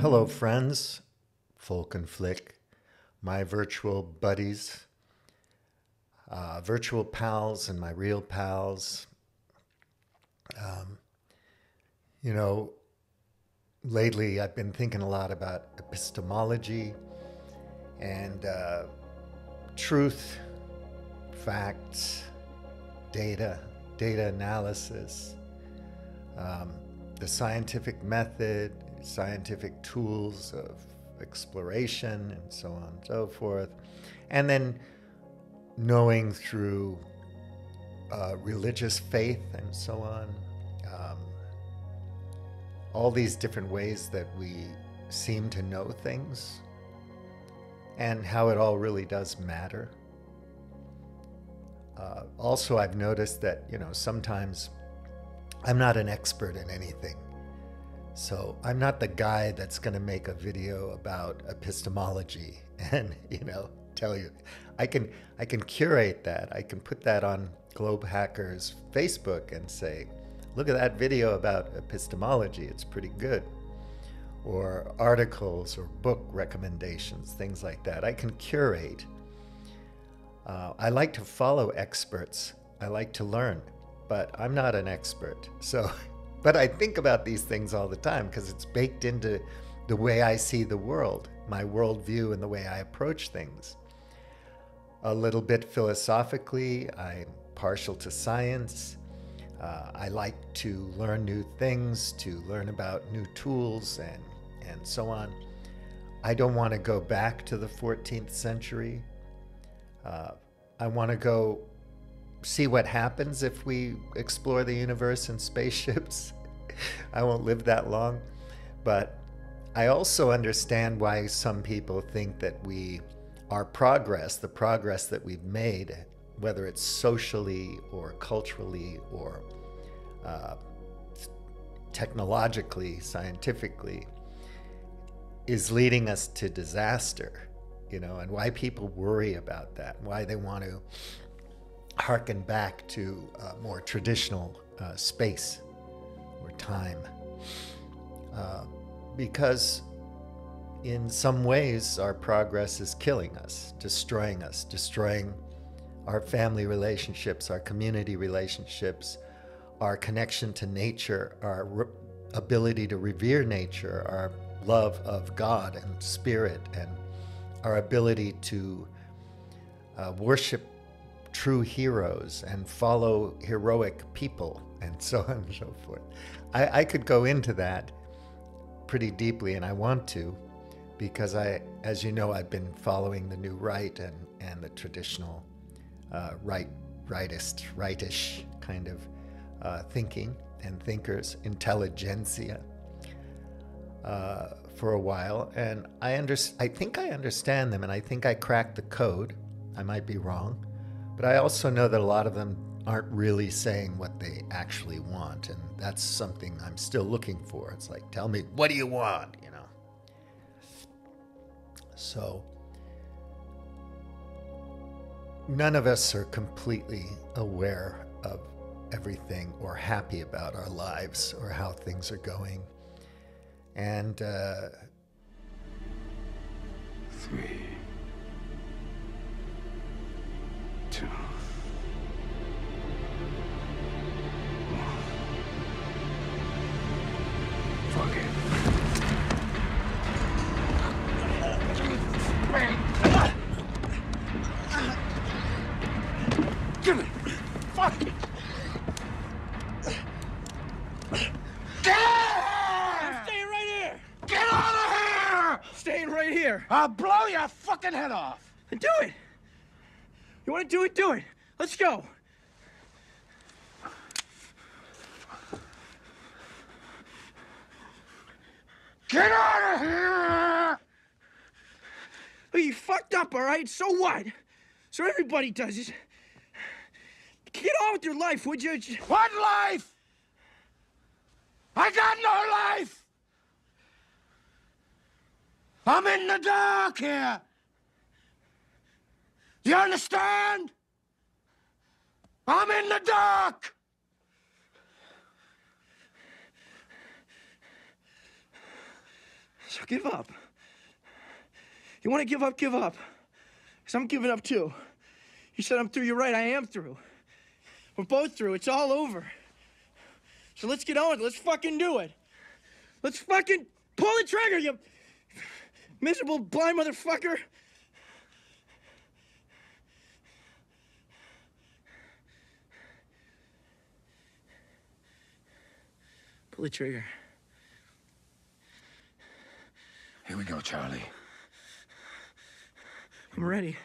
Hello, friends, Folk and Flick, my virtual buddies, virtual pals, and my real pals. You know, lately I've been thinking a lot about epistemology and truth, facts, data analysis, the scientific method, scientific tools of exploration, and so on and so forth. And then knowing through religious faith and so on, all these different ways that we seem to know things and how it all really does matter. Also, I've noticed that, sometimes I'm not an expert in anything. So I'm not the guy that's going to make a video about epistemology and, tell you. I can curate that. I can put that on Globe Hackers Facebook and say, look at that video about epistemology. It's pretty good. Or articles or book recommendations, things like that. I can curate. I like to follow experts. I like to learn, but I'm not an expert. But I think about these things all the time because it's baked into the way I see the world, my worldview and the way I approach things. A little bit philosophically, I'm partial to science. I like to learn new things, to learn about new tools and so on. I don't want to go back to the 14th century. I want to go see what happens if we explore the universe in spaceships. I won't live that long. But I also understand why some people think that our progress, the progress that we've made, whether it's socially or culturally or technologically, scientifically, is leading us to disaster, and why people worry about that, why they want to harken back to more traditional space or time. Because in some ways, our progress is killing us, destroying our family relationships, our community relationships, our connection to nature, our ability to revere nature, our love of God and spirit, and our ability to worship true heroes and follow heroic people, and so on and so forth. I could go into that pretty deeply, and I want to, because as you know, I've been following the new right and the traditional rightish kind of thinking and thinkers, intelligentsia, for a while, and I think I understand them, and I think I cracked the code. I might be wrong, but I also know that a lot of them aren't really saying what they actually want, and that's something I'm still looking for. It's like, tell me, what do you want, So none of us are completely aware of everything or happy about our lives or how things are going. And 3, 2, 1. Fuck it. Give me. Fuck it. Staying right here. I'll blow your fucking head off. Then do it. You want to do it? Do it. Let's go. Get out of here! Look, you fucked up, all right? So what? So everybody does it. Get on with your life, would you? What life? I got no life! I'm in the dark here. You understand? I'm in the dark. So give up. You want to give up, give up. Because I'm giving up too. You said I'm through, you're right, I am through. We're both through, it's all over. So let's get on with it, let's fucking do it. Let's fucking pull the trigger, you miserable blind motherfucker. Pull the trigger. Here we go, Charlie. I'm ready.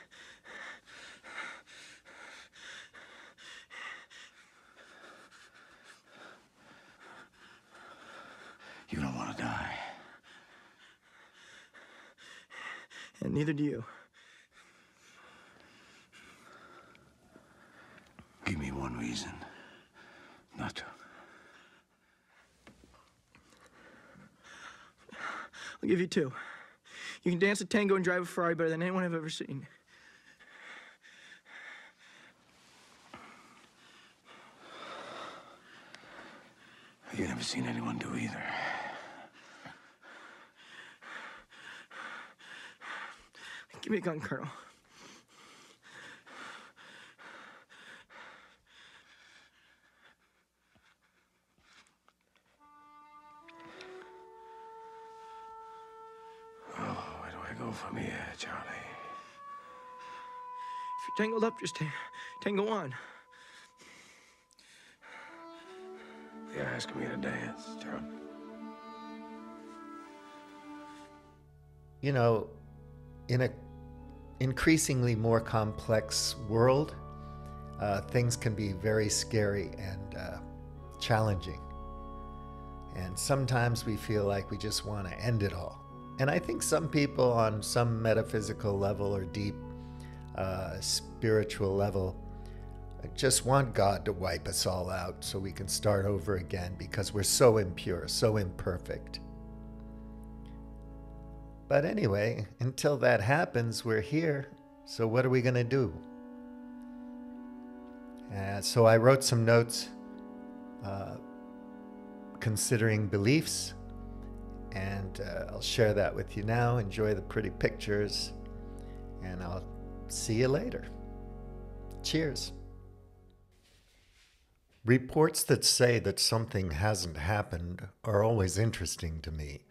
You don't want to die. And neither do you. Give me one reason not to. I'll give you two. You can dance a tango and drive a Ferrari better than anyone I've ever seen. You never seen anyone do either. Give me a gun, Colonel. Oh, where do I go from here, Charlie? If you're tangled up, just tango on. You're asking me to dance, Charlie. You know, in a increasingly more complex world, things can be very scary and challenging. And sometimes we feel like we just want to end it all. And I think some people on some metaphysical level or deep spiritual level just want God to wipe us all out so we can start over again because we're so impure, so imperfect. But anyway, until that happens, we're here. So what are we going to do? So I wrote some notes considering beliefs, and I'll share that with you now. Enjoy the pretty pictures, and I'll see you later. Cheers. Reports that say that something hasn't happened are always interesting to me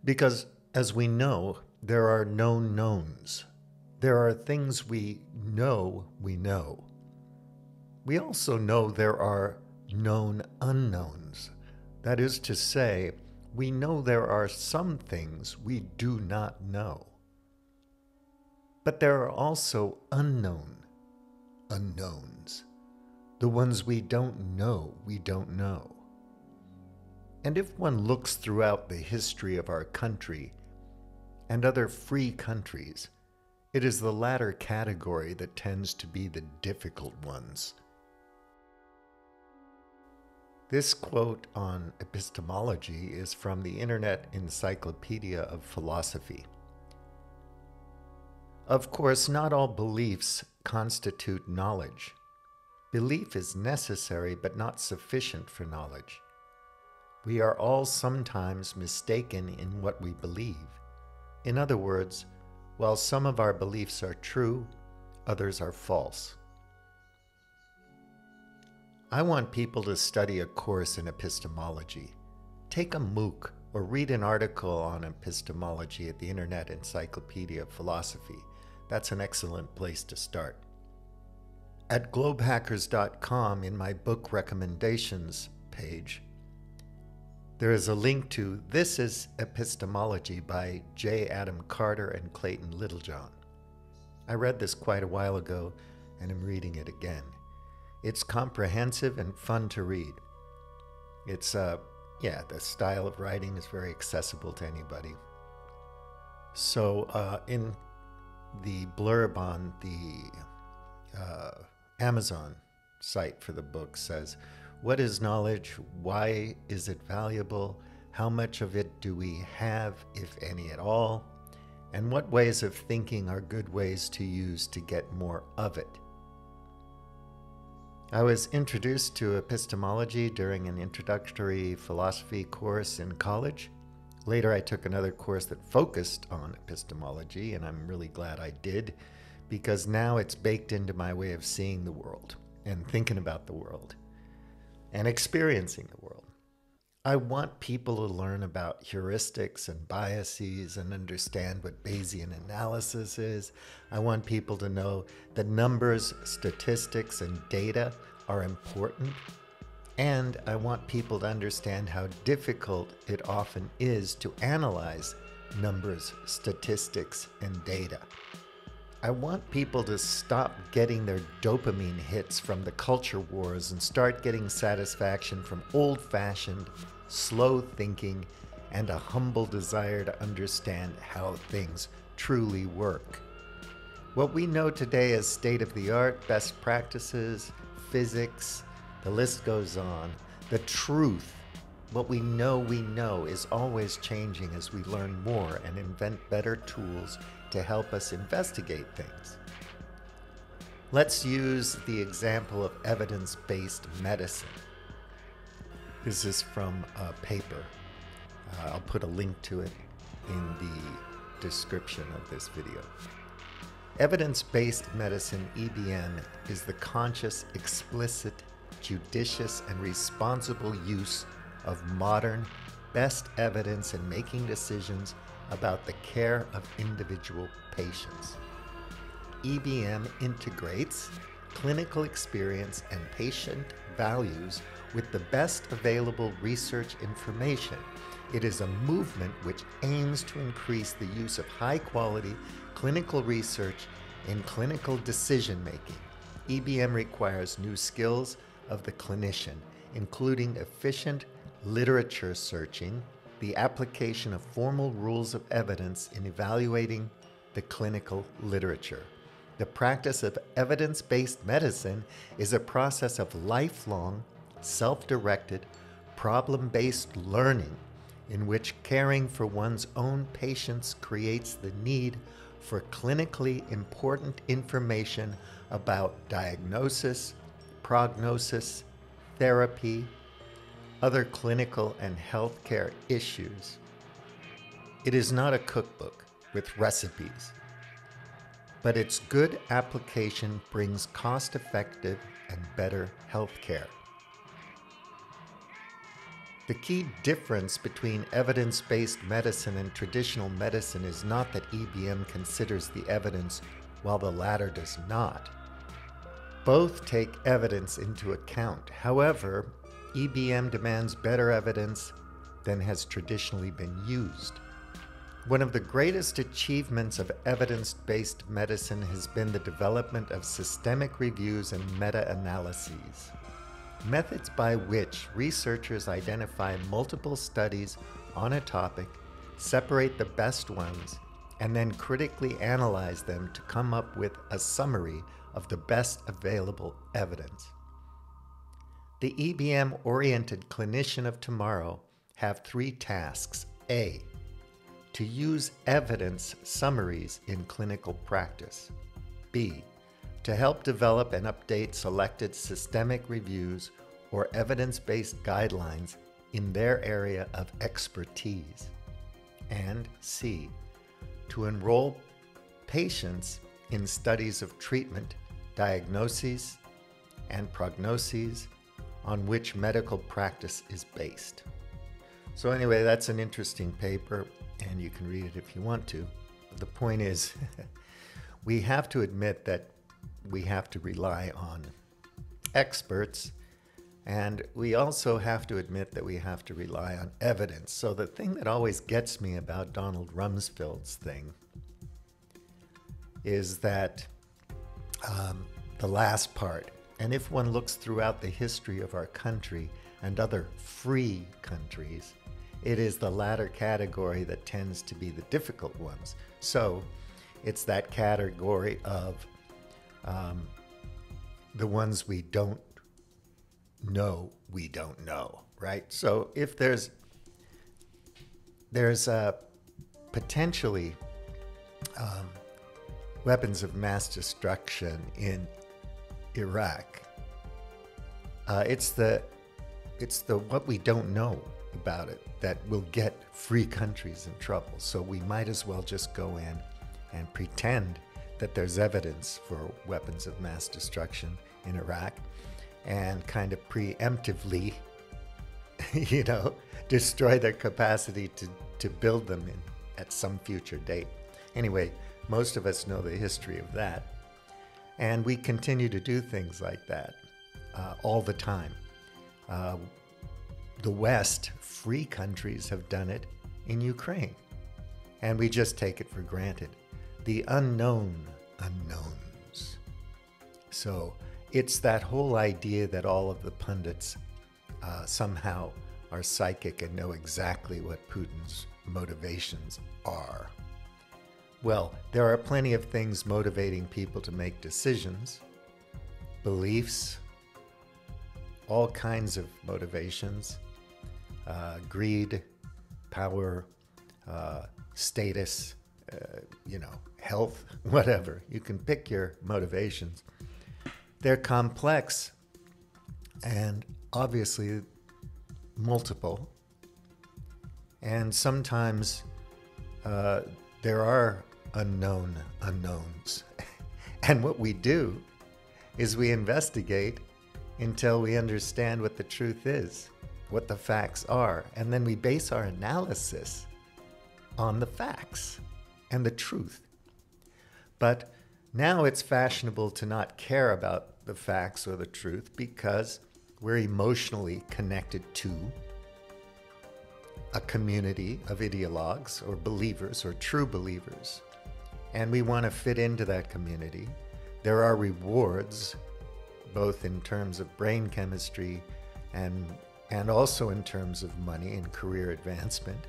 because, as we know, there are known knowns. There are things we know we know. We also know there are known unknowns. That is to say, we know there are some things we do not know. But there are also unknown unknowns. The ones we don't know we don't know. And if one looks throughout the history of our country and other free countries, it is the latter category that tends to be the difficult ones. This quote on epistemology is from the Internet Encyclopedia of Philosophy. Of course, not all beliefs constitute knowledge. Belief is necessary but not sufficient for knowledge. We are all sometimes mistaken in what we believe. In other words, while some of our beliefs are true, others are false. I want people to study a course in epistemology. Take a MOOC or read an article on epistemology at the Internet Encyclopedia of Philosophy. That's an excellent place to start. At globehackers.com, in my book recommendations page, there is a link to This is Epistemology by J. Adam Carter and Clayton Littlejohn. I read this quite a while ago and am reading it again. It's comprehensive and fun to read. It's, the style of writing is very accessible to anybody. So in the blurb on the Amazon site for the book says, what is knowledge? Why is it valuable? How much of it do we have, if any at all? And what ways of thinking are good ways to use to get more of it? I was introduced to epistemology during an introductory philosophy course in college. Later, I took another course that focused on epistemology, and I'm really glad I did, because now it's baked into my way of seeing the world and thinking about the world and experiencing the world. I want people to learn about heuristics and biases and understand what Bayesian analysis is. I want people to know that numbers, statistics, and data are important. And I want people to understand how difficult it often is to analyze numbers, statistics, and data. I want people to stop getting their dopamine hits from the culture wars and start getting satisfaction from old-fashioned, slow thinking and a humble desire to understand how things truly work. What we know today as state-of-the-art, best practices, physics, the list goes on. The truth, what we know is always changing as we learn more and invent better tools to help us investigate things. Let's use the example of evidence-based medicine. This is from a paper. I'll put a link to it in the description of this video. Evidence-based medicine, EBM, is the conscious, explicit, judicious, and responsible use of modern, best evidence in making decisions about the care of individual patients. EBM integrates clinical experience and patient values with the best available research information. It is a movement which aims to increase the use of high-quality clinical research in clinical decision-making. EBM requires new skills of the clinician, including efficient literature searching, the application of formal rules of evidence in evaluating the clinical literature. The practice of evidence-based medicine is a process of lifelong, self-directed, problem-based learning in which caring for one's own patients creates the need for clinically important information about diagnosis, prognosis, therapy, other clinical and healthcare issues. It is not a cookbook with recipes, but its good application brings cost-effective and better healthcare. The key difference between evidence-based medicine and traditional medicine is not that EBM considers the evidence while the latter does not. Both take evidence into account. However, EBM demands better evidence than has traditionally been used. One of the greatest achievements of evidence-based medicine has been the development of systemic reviews and meta-analyses, methods by which researchers identify multiple studies on a topic, separate the best ones, and then critically analyze them to come up with a summary of the best available evidence. The EBM-oriented clinician of tomorrow have 3 tasks. A, to use evidence summaries in clinical practice. B, to help develop and update selected systemic reviews or evidence-based guidelines in their area of expertise. And C, to enroll patients in studies of treatment, diagnoses, and prognoses on which medical practice is based. So anyway, that's an interesting paper, and you can read it if you want to. The point is, we have to admit that we have to rely on experts, and we also have to admit that we have to rely on evidence. So the thing that always gets me about Donald Rumsfeld's thing is that the last part, and if one looks throughout the history of our country and other free countries, it is the latter category that tends to be the difficult ones. So it's that category of the ones we don't know, right? So if there's potentially weapons of mass destruction in Iraq, it's the what we don't know about it that will get free countries in trouble. So we might as well just go in and pretend that there's evidence for weapons of mass destruction in Iraq and kind of preemptively, destroy their capacity to build them at some future date. Anyway, most of us know the history of that. And we continue to do things like that all the time. The West, free countries, have done it in Ukraine. And we just take it for granted. The unknown unknowns. So it's that whole idea that all of the pundits somehow are psychic and know exactly what Putin's motivations are. Well, there are plenty of things motivating people to make decisions, beliefs, all kinds of motivations, greed, power, status, health, whatever. You can pick your motivations. They're complex and obviously multiple. And sometimes there are unknown unknowns. And what we do is we investigate until we understand what the truth is, what the facts are. And then we base our analysis on the facts and the truth. But now it's fashionable to not care about the facts or the truth because we're emotionally connected to a community of ideologues or believers or true believers. And we want to fit into that community. There are rewards, both in terms of brain chemistry and also in terms of money and career advancement,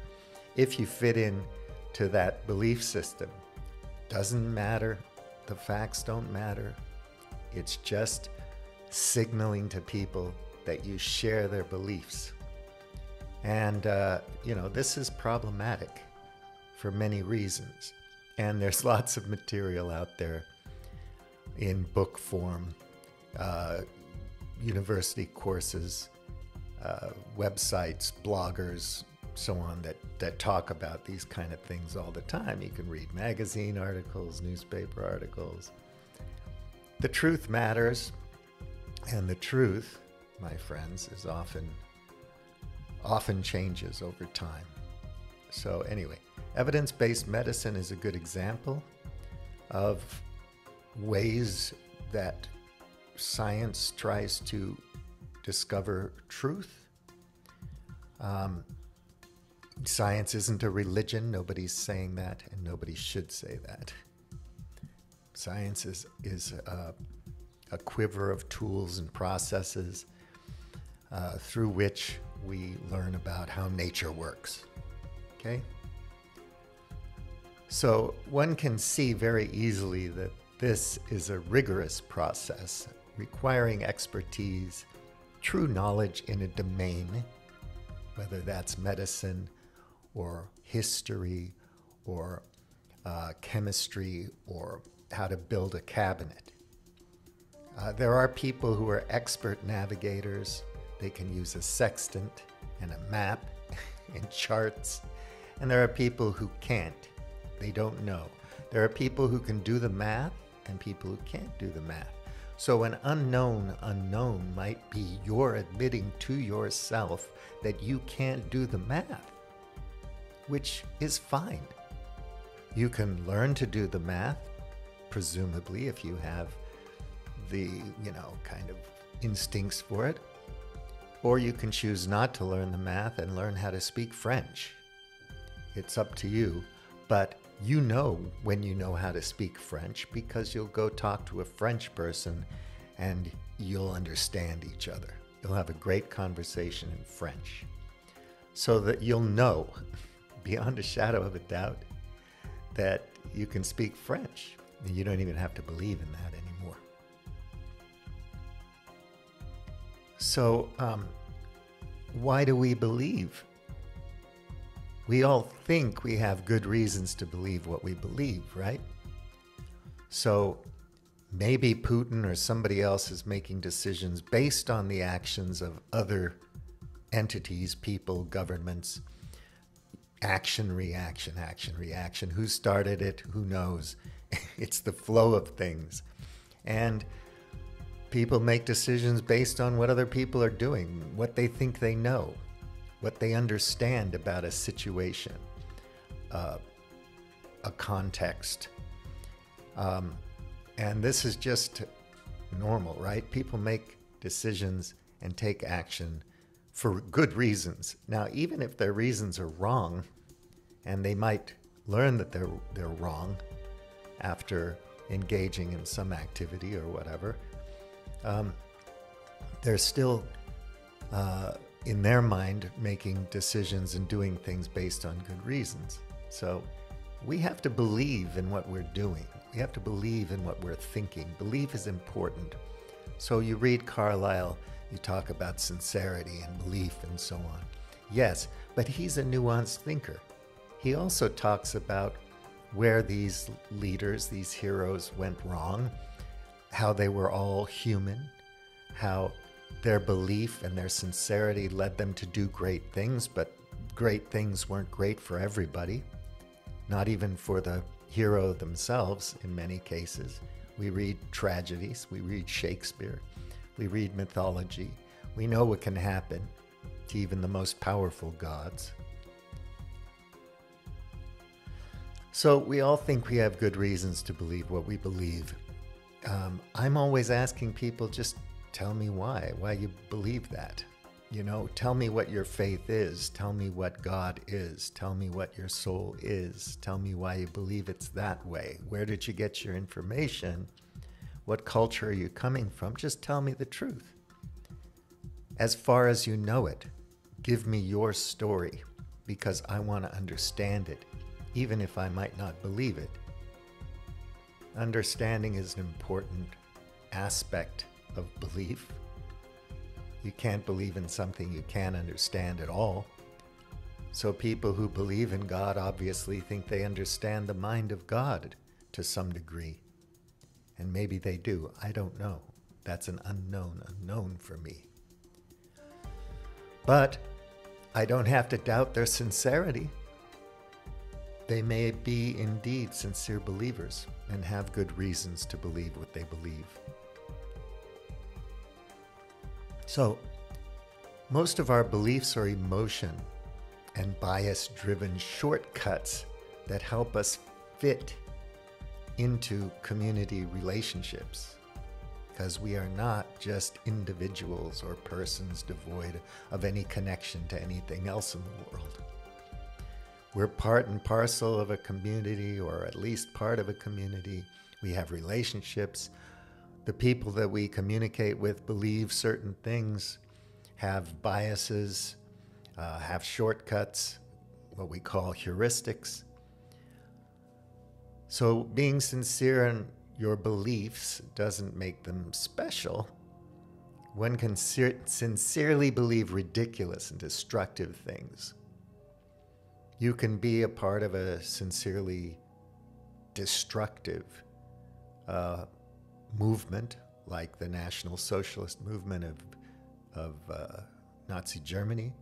if you fit in to that belief system. Doesn't matter. The facts don't matter. It's just signaling to people that you share their beliefs. And, this is problematic for many reasons. And there's lots of material out there in book form, university courses, websites, bloggers, so on, that talk about these kind of things all the time. You can read magazine articles, newspaper articles. The truth matters, and the truth, my friends, is often changes over time. So anyway, evidence-based medicine is a good example of ways that science tries to discover truth. Science isn't a religion. Nobody's saying that, and nobody should say that. Science is a quiver of tools and processes through which we learn about how nature works. Okay? So one can see very easily that this is a rigorous process requiring expertise, true knowledge in a domain, whether that's medicine or history or chemistry or how to build a cabinet. There are people who are expert navigators. They can use a sextant and a map and charts. And there are people who can't. They don't know. There are people who can do the math and people who can't do the math. So an unknown unknown might be you're admitting to yourself that you can't do the math, which is fine. You can learn to do the math, presumably, if you have the, kind of instincts for it. Or you can choose not to learn the math and learn how to speak French. It's up to you, but you know when you know how to speak French because you'll go talk to a French person and you'll understand each other. You'll have a great conversation in French so that you'll know beyond a shadow of a doubt that you can speak French. And you don't even have to believe in that anymore. So, why do we believe? We all think we have good reasons to believe what we believe, right? So maybe Putin or somebody else is making decisions based on the actions of other entities, people, governments, action, reaction, action, reaction. Who started it? Who knows? It's the flow of things. And people make decisions based on what other people are doing, what they think they know, what they understand about a situation, a context. And this is just normal, right? People make decisions and take action for good reasons. Now, even if their reasons are wrong, and they might learn that they're wrong after engaging in some activity or whatever, they're still, in their mind, making decisions and doing things based on good reasons. So we have to believe in what we're doing. We have to believe in what we're thinking. Belief is important. So you read Carlyle, you talk about sincerity and belief and so on. Yes, but he's a nuanced thinker. He also talks about where these leaders, these heroes went wrong, how they were all human, how their belief and their sincerity led them to do great things, but great things weren't great for everybody, not even for the hero themselves in many cases. We read tragedies, we read Shakespeare, we read mythology. We know what can happen to even the most powerful gods. So we all think we have good reasons to believe what we believe. I'm always asking people, just tell me why you believe that. You know, tell me what your faith is. Tell me what God is. Tell me what your soul is. Tell me why you believe it's that way. Where did you get your information? What culture are you coming from? Just tell me the truth. As far as you know it, give me your story, because I want to understand it, even if I might not believe it. Understanding is an important aspect of belief. You can't believe in something you can't understand at all. So people who believe in God obviously think they understand the mind of God to some degree. And maybe they do. I don't know. That's an unknown for me. But I don't have to doubt their sincerity. They may be indeed sincere believers and have good reasons to believe what they believe. So, most of our beliefs are emotion and bias-driven shortcuts that help us fit into community relationships, because we are not just individuals or persons devoid of any connection to anything else in the world. We're part and parcel of a community, or at least part of a community. We have relationships. The people that we communicate with believe certain things, have biases, have shortcuts, what we call heuristics. So being sincere in your beliefs doesn't make them special. One can sincerely believe ridiculous and destructive things. You can be a part of a sincerely destructive movement, like the National Socialist movement of Nazi Germany.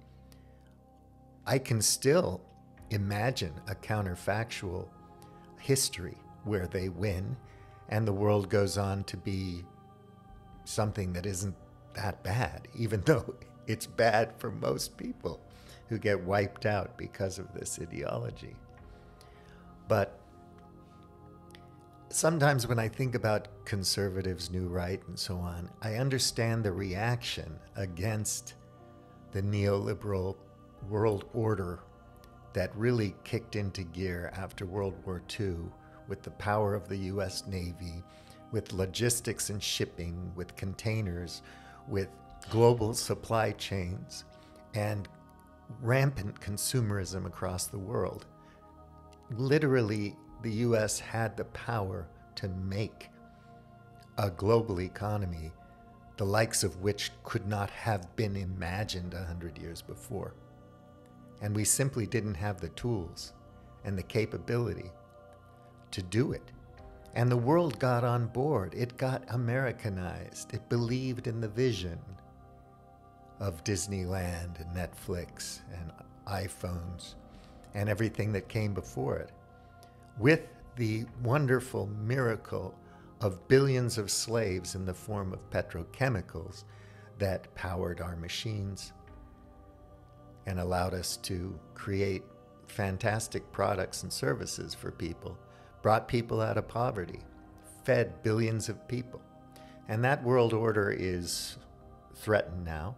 I can still imagine a counterfactual history where they win and the world goes on to be something that isn't that bad, even though it's bad for most people who get wiped out because of this ideology. But sometimes when I think about conservatives, New Right, and so on, I understand the reaction against the neoliberal world order that really kicked into gear after World War II with the power of the US Navy, with logistics and shipping, with containers, with global supply chains, and rampant consumerism across the world. Literally, the US had the power to make a global economy, the likes of which could not have been imagined 100 years before. And we simply didn't have the tools and the capability to do it. And the world got on board. It got Americanized. It believed in the vision of Disneyland and Netflix and iPhones and everything that came before it, with the wonderful miracle of billions of slaves in the form of petrochemicals that powered our machines and allowed us to create fantastic products and services for people, brought people out of poverty, fed billions of people. And that world order is threatened now.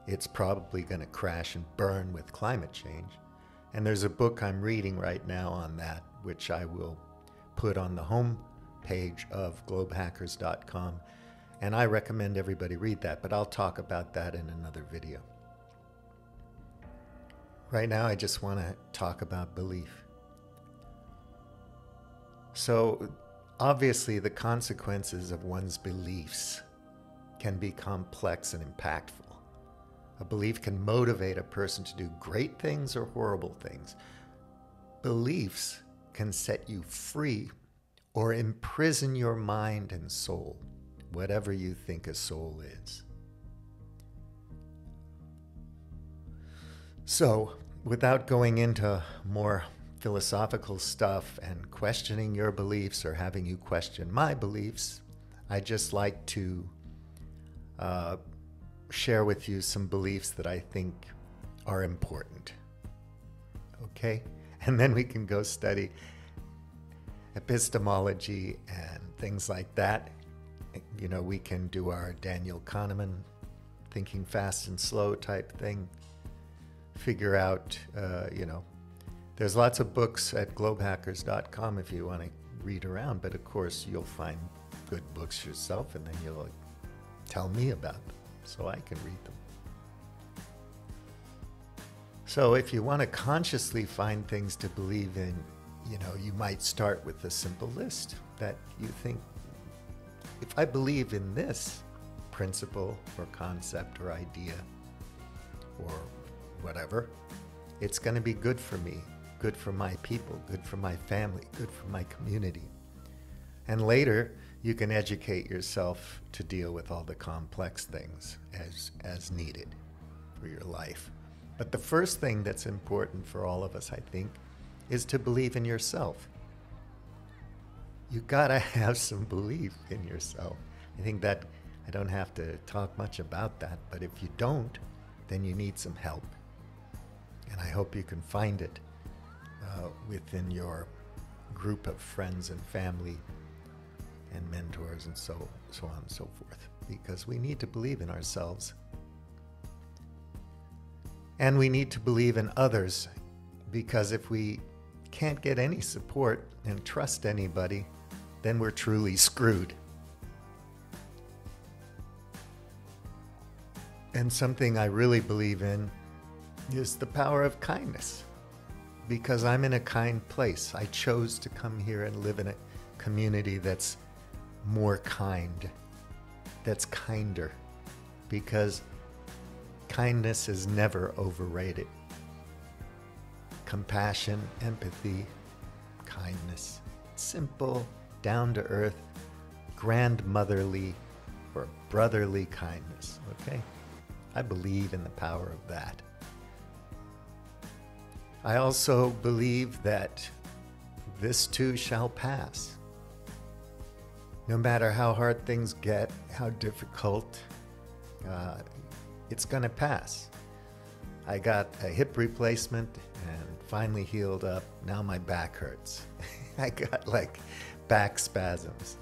It's probably going to crash and burn with climate change. And there's a book I'm reading right now on that, which I will put on the home page of globehackers.com. And I recommend everybody read that, but I'll talk about that in another video. Right now, I just want to talk about belief. So, obviously, the consequences of one's beliefs can be complex and impactful. A belief can motivate a person to do great things or horrible things. Beliefs can set you free or imprison your mind and soul, whatever you think a soul is. So, without going into more philosophical stuff and questioning your beliefs or having you question my beliefs, I just like to share with you some beliefs that I think are important. Okay? And then we can go study epistemology and things like that. You know, we can do our Daniel Kahneman thinking fast and slow type thing. Figure out, there's lots of books at globehackers.com if you want to read around, but of course you'll find good books yourself and then you'll tell me about them so I can read them. So if you want to consciously find things to believe in, you might start with a simple list that you think, if I believe in this principle or concept or idea or whatever, it's going to be good for me, good for my people, good for my family, good for my community. And later, you can educate yourself to deal with all the complex things as needed for your life. But the first thing that's important for all of us, I think, is to believe in yourself. You gotta have some belief in yourself. I think that I don't have to talk much about that, but if you don't, then you need some help. And I hope you can find it within your group of friends and family and mentors and so on and so forth, because we need to believe in ourselves. And we need to believe in others, because if we can't get any support and trust anybody, then we're truly screwed. And something I really believe in is the power of kindness, because I'm in a kind place. I chose to come here and live in a community that's more kind, that's kinder, because kindness is never overrated. Compassion, empathy, kindness, simple, down-to-earth, grandmotherly or brotherly kindness, okay? I believe in the power of that. I also believe that this too shall pass. No matter how hard things get, how difficult, it's gonna pass. I got a hip replacement and finally healed up. Now my back hurts. I got like back spasms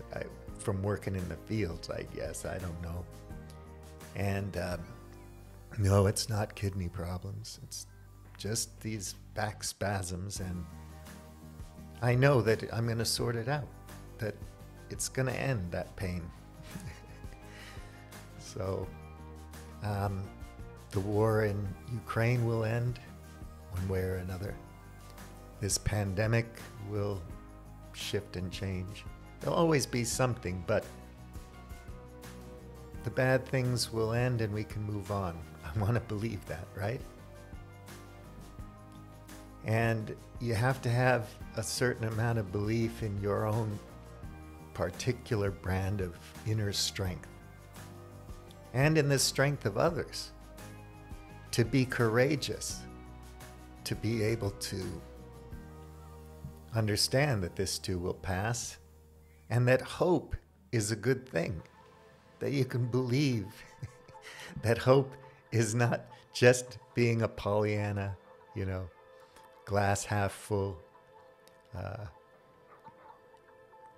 from working in the fields, I guess. I don't know. And no, it's not kidney problems. It's just these back spasms. And I know that I'm going to sort it out, that it's going to end, that pain. So the war in Ukraine will end one way or another. This pandemic will shift and change. There'll always be something, but the bad things will end and we can move on. I want to believe that, right? And you have to have a certain amount of belief in your own particular brand of inner strength. and in the strength of others, to be courageous, to be able to understand that this too will pass, and that hope is a good thing, that you can believe that hope is not just being a Pollyanna, glass half full,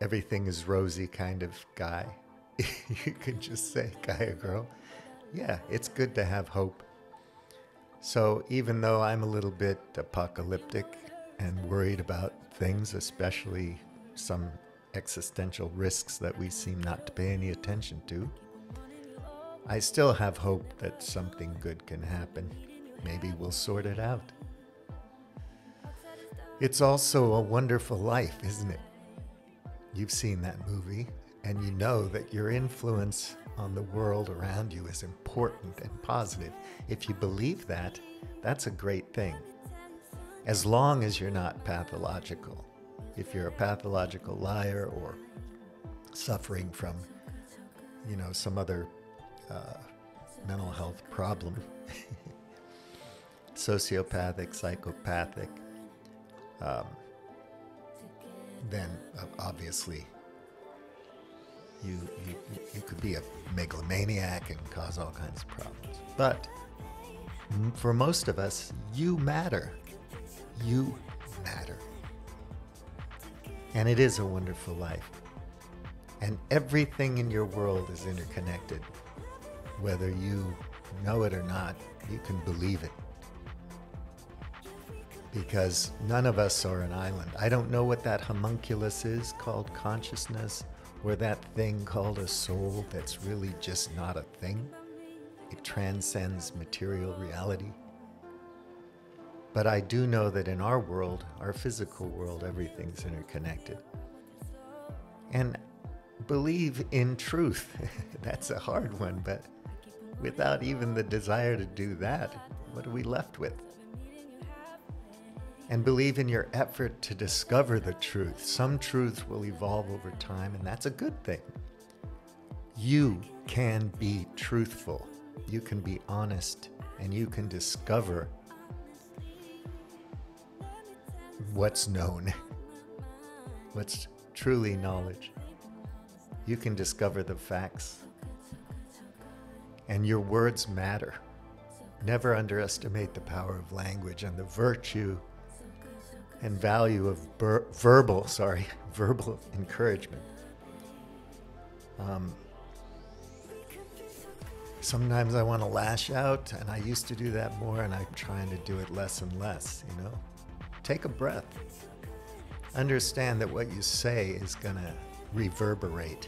everything is rosy kind of guy. You can just say, guy or girl, yeah, it's good to have hope. So even though I'm a little bit apocalyptic and worried about things, especially some existential risks that we seem not to pay any attention to, I still have hope that something good can happen. Maybe we'll sort it out. It's also a wonderful life, isn't it? You've seen that movie, and you know that your influence on the world around you is important and positive. If you believe that, that's a great thing. As long as you're not pathological. If you're a pathological liar or suffering from, some other mental health problem, sociopathic, psychopathic, then obviously you could be a megalomaniac and cause all kinds of problems. But for most of us, you matter. You matter. And it is a wonderful life. And everything in your world is interconnected. Whether you know it or not, you can believe it. Because none of us are an island. I don't know what that homunculus is called consciousness, or that thing called a soul that's really just not a thing. It transcends material reality. But I do know that in our world, our physical world, everything's interconnected. And believe in truth. That's a hard one, but without even the desire to do that, what are we left with? And believe in your effort to discover the truth. Some truths will evolve over time, and that's a good thing. You can be truthful. You can be honest, and you can discover what's known, what's truly knowledge. You can discover the facts. And your words matter. Never underestimate the power of language and the virtue and value of verbal encouragement. Sometimes I want to lash out, and I used to do that more, and I'm trying to do it less and less, Take a breath. Understand that what you say is going to reverberate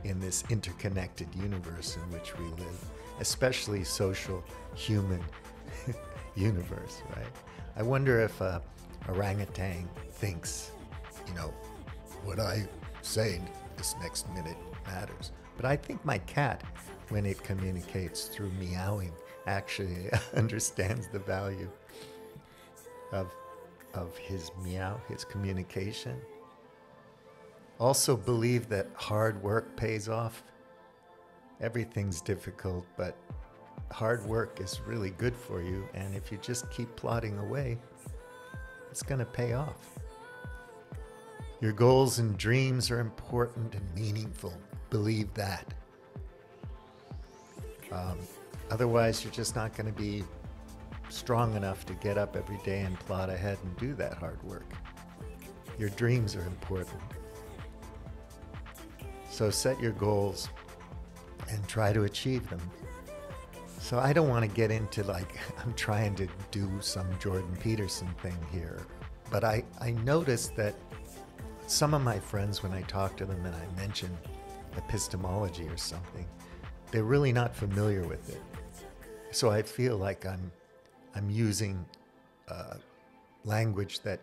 in this interconnected universe in which we live, especially social, human universe, right? I wonder if orangutan thinks, what I say this next minute matters. But I think my cat, when it communicates through meowing, actually understands the value of his meow, his communication. Also believe that hard work pays off. Everything's difficult, but hard work is really good for you. And if you just keep plodding away, it's going to pay off. Your goals and dreams are important and meaningful. Believe that. Otherwise, you're just not going to be strong enough to get up every day and plod ahead and do that hard work. Your dreams are important. So set your goals and try to achieve them. So I don't want to get into I'm trying to do some Jordan Peterson thing here. But I noticed that some of my friends, when I talk to them and I mention epistemology or something, they're really not familiar with it. So I feel like I'm using language that,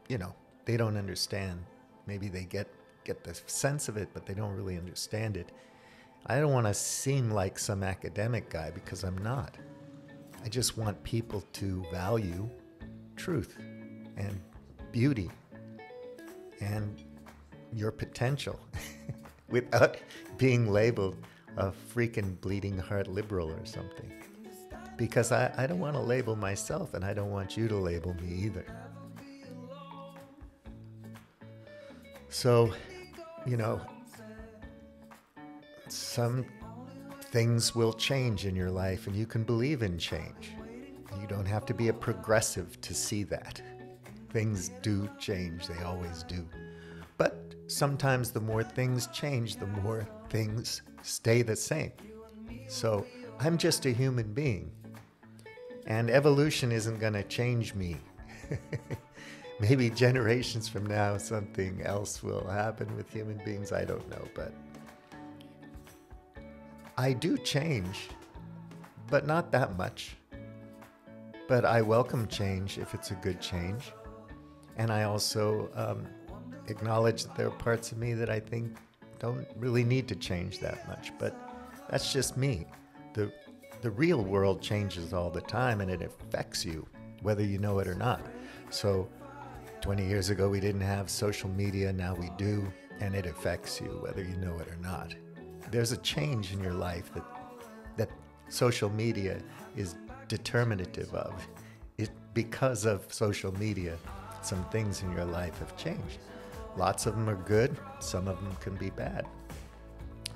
they don't understand. Maybe they get the sense of it, but they don't really understand it. I don't want to seem like some academic guy, because I'm not. I just want people to value truth and beauty and your potential without being labeled a freaking bleeding heart liberal or something. Because I don't want to label myself, and I don't want you to label me either. So, you know, some things will change in your life, and you can believe in change. You don't have to be a progressive to see that. Things do change, they always do. But sometimes the more things change, the more things stay the same. So I'm just a human being, and evolution isn't going to change me. Maybe generations from now, something else will happen with human beings. I don't know, but I do change, but not that much. But I welcome change if it's a good change. And I also acknowledge that there are parts of me that I think don't really need to change that much. But that's just me. The real world changes all the time, and it affects you, whether you know it or not. So 20 years ago, we didn't have social media. Now we do, and it affects you, whether you know it or not. There's a change in your life that social media is determinative of. Because of social media, some things in your life have changed. Lots of them are good, some of them can be bad.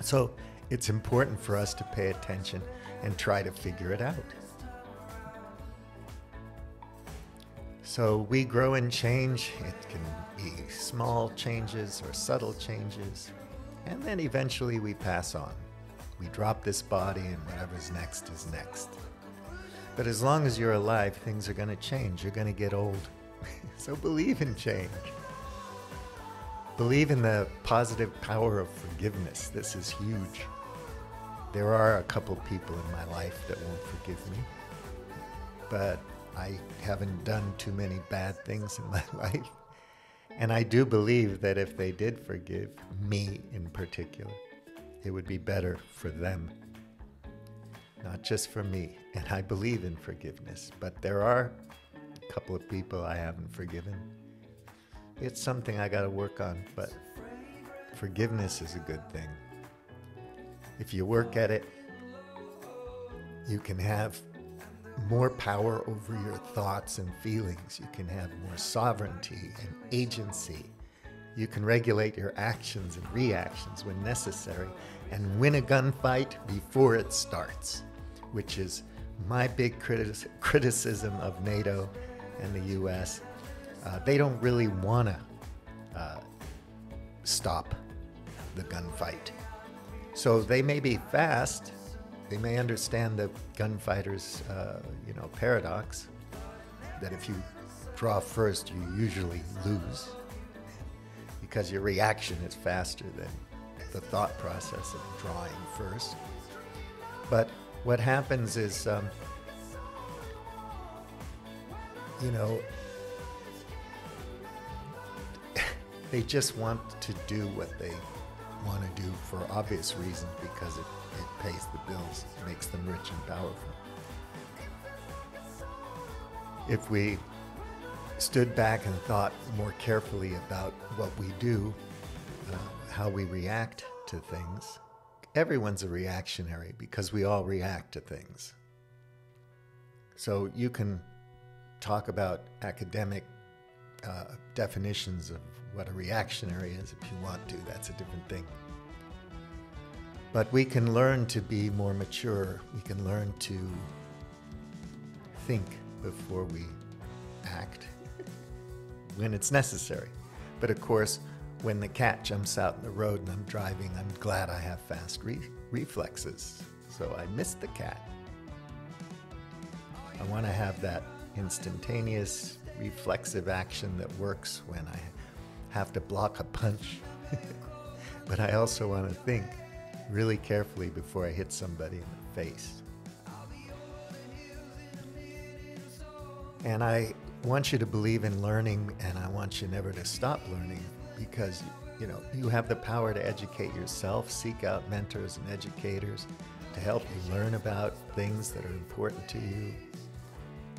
So it's important for us to pay attention and try to figure it out. So we grow and change. It can be small changes or subtle changes. And then eventually we pass on. We drop this body, and whatever's next is next. But as long as you're alive, things are going to change. You're going to get old. So believe in change. Believe in the positive power of forgiveness. This is huge. There are a couple people in my life that won't forgive me, but I haven't done too many bad things in my life. And I do believe that if they did forgive me in particular, it would be better for them, not just for me. And I believe in forgiveness, but there are a couple of people I haven't forgiven. It's something I got to work on, but forgiveness is a good thing. If you work at it, you can have more power over your thoughts and feelings. You can have more sovereignty and agency. You can regulate your actions and reactions when necessary and win a gunfight before it starts, which is my big criticism of NATO and the US. They don't really want to stop the gunfight. So they may be fast. They may understand the gunfighter's, paradox, that if you draw first, you usually lose because your reaction is faster than the thought process of drawing first. But what happens is, they just want to do what they want to do for obvious reasons, because it pays the bills, makes them rich and powerful. If we stood back and thought more carefully about what we do, how we react to things, everyone's a reactionary because we all react to things. So you can talk about academic definitions of what a reactionary is if you want to. That's a different thing. But we can learn to be more mature. We can learn to think before we act when it's necessary. But of course, when the cat jumps out in the road and I'm driving, I'm glad I have fast reflexes. So I missed the cat. I want to have that instantaneous reflexive action that works when I have to block a punch. But I also want to think really carefully before I hit somebody in the face. And I want you to believe in learning, and I want you never to stop learning, because you have the power to educate yourself. Seek out mentors and educators to help you learn about things that are important to you.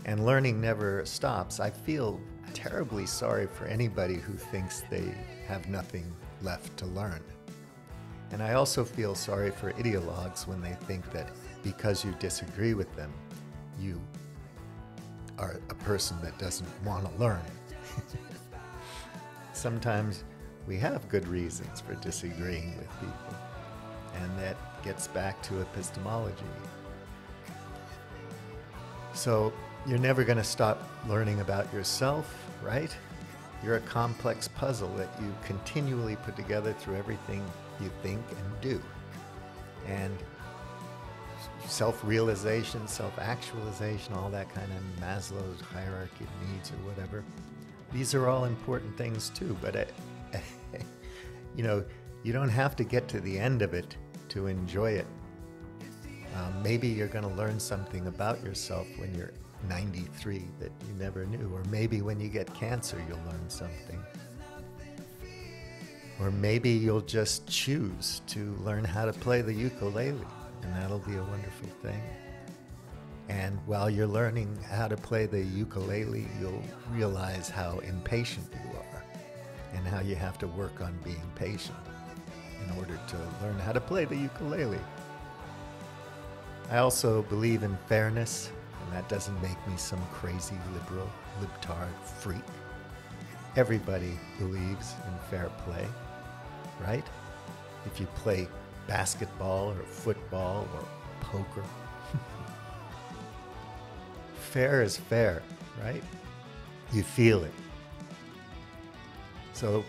And learning never stops. I feel terribly sorry for anybody who thinks they have nothing left to learn. And I also feel sorry for ideologues when they think that because you disagree with them, you are a person that doesn't want to learn. Sometimes we have good reasons for disagreeing with people, and that gets back to epistemology. So you're never going to stop learning about yourself, right? You're a complex puzzle that you continually put together through everything you think and do. And self-realization, self-actualization, all that kind of Maslow's hierarchy of needs or whatever. These are all important things too, but you don't have to get to the end of it to enjoy it. Maybe you're going to learn something about yourself when you're 93 that you never knew, or maybe when you get cancer you'll learn something. Or maybe you'll just choose to learn how to play the ukulele, and that'll be a wonderful thing. And while you're learning how to play the ukulele, you'll realize how impatient you are and how you have to work on being patient in order to learn how to play the ukulele. I also believe in fairness, and that doesn't make me some crazy liberal, libtard freak. Everybody believes in fair play, right? If you play basketball or football or poker, fair is fair, right? You feel it. So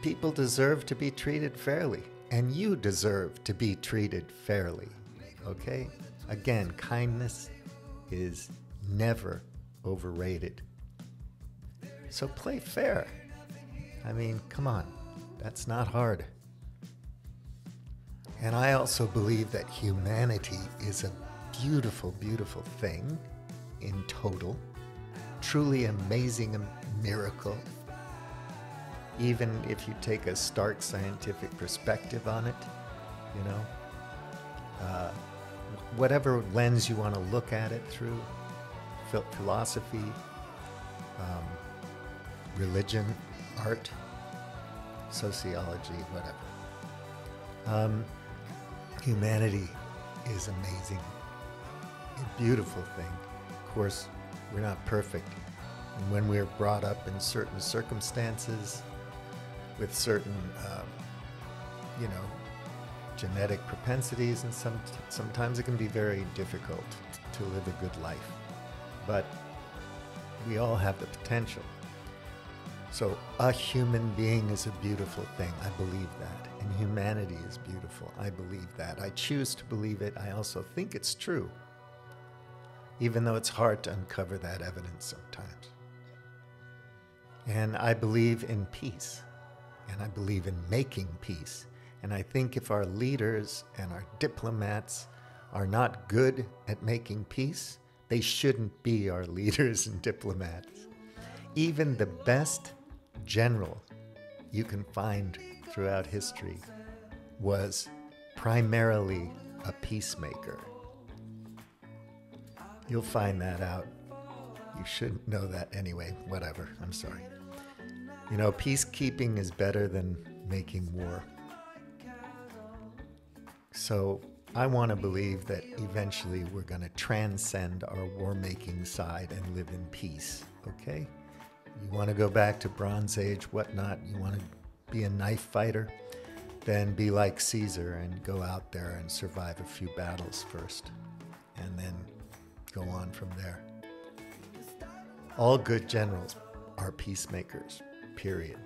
people deserve to be treated fairly, and you deserve to be treated fairly, okay? Again, kindness is never overrated. So play fair. I mean, come on, that's not hard. And I also believe that humanity is a beautiful, beautiful thing in total, truly amazing miracle. Even if you take a stark scientific perspective on it, whatever lens you want to look at it through, philosophy, religion, art, sociology, whatever. Humanity is amazing, a beautiful thing. Of course, we're not perfect. And when we're brought up in certain circumstances, with certain, genetic propensities, and sometimes it can be very difficult to live a good life. But we all have the potential. So a human being is a beautiful thing. I believe that. And humanity is beautiful. I believe that. I choose to believe it. I also think it's true, even though it's hard to uncover that evidence sometimes. And I believe in peace. And I believe in making peace. And I think if our leaders and our diplomats are not good at making peace, they shouldn't be our leaders and diplomats. Even the best general you can find throughout history was primarily a peacemaker. You'll find that out. You shouldn't know that anyway. Whatever. I'm sorry. Peacekeeping is better than making war. So I want to believe that eventually we're going to transcend our war-making side and live in peace, okay? You want to go back to Bronze Age, whatnot, you want to be a knife fighter, then be like Caesar and go out there and survive a few battles first, and then go on from there. All good generals are peacemakers, period.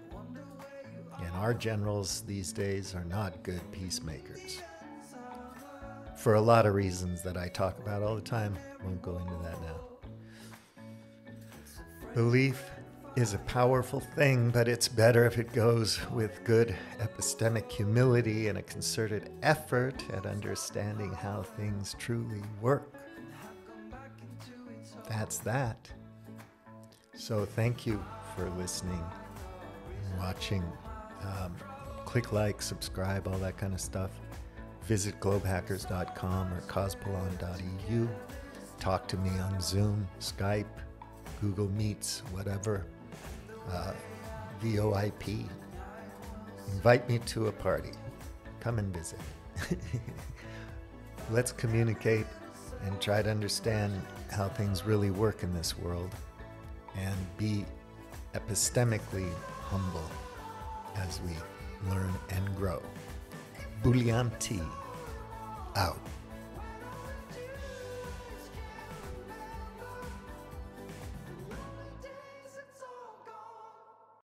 And our generals these days are not good peacemakers. For a lot of reasons that I talk about all the time. Won't go into that now. Belief is a powerful thing, but it's better if it goes with good epistemic humility and a concerted effort at understanding how things truly work. That's that. So thank you for listening and watching. Click like, subscribe, all that kind of stuff. Visit globehackers.com or cospelon.eu. Talk to me on Zoom, Skype, Google Meets, whatever. VoIP. Invite me to a party. come and visit. Let's communicate and try to understand how things really work in this world and be epistemically humble as we learn and grow. Bullion Tea, out.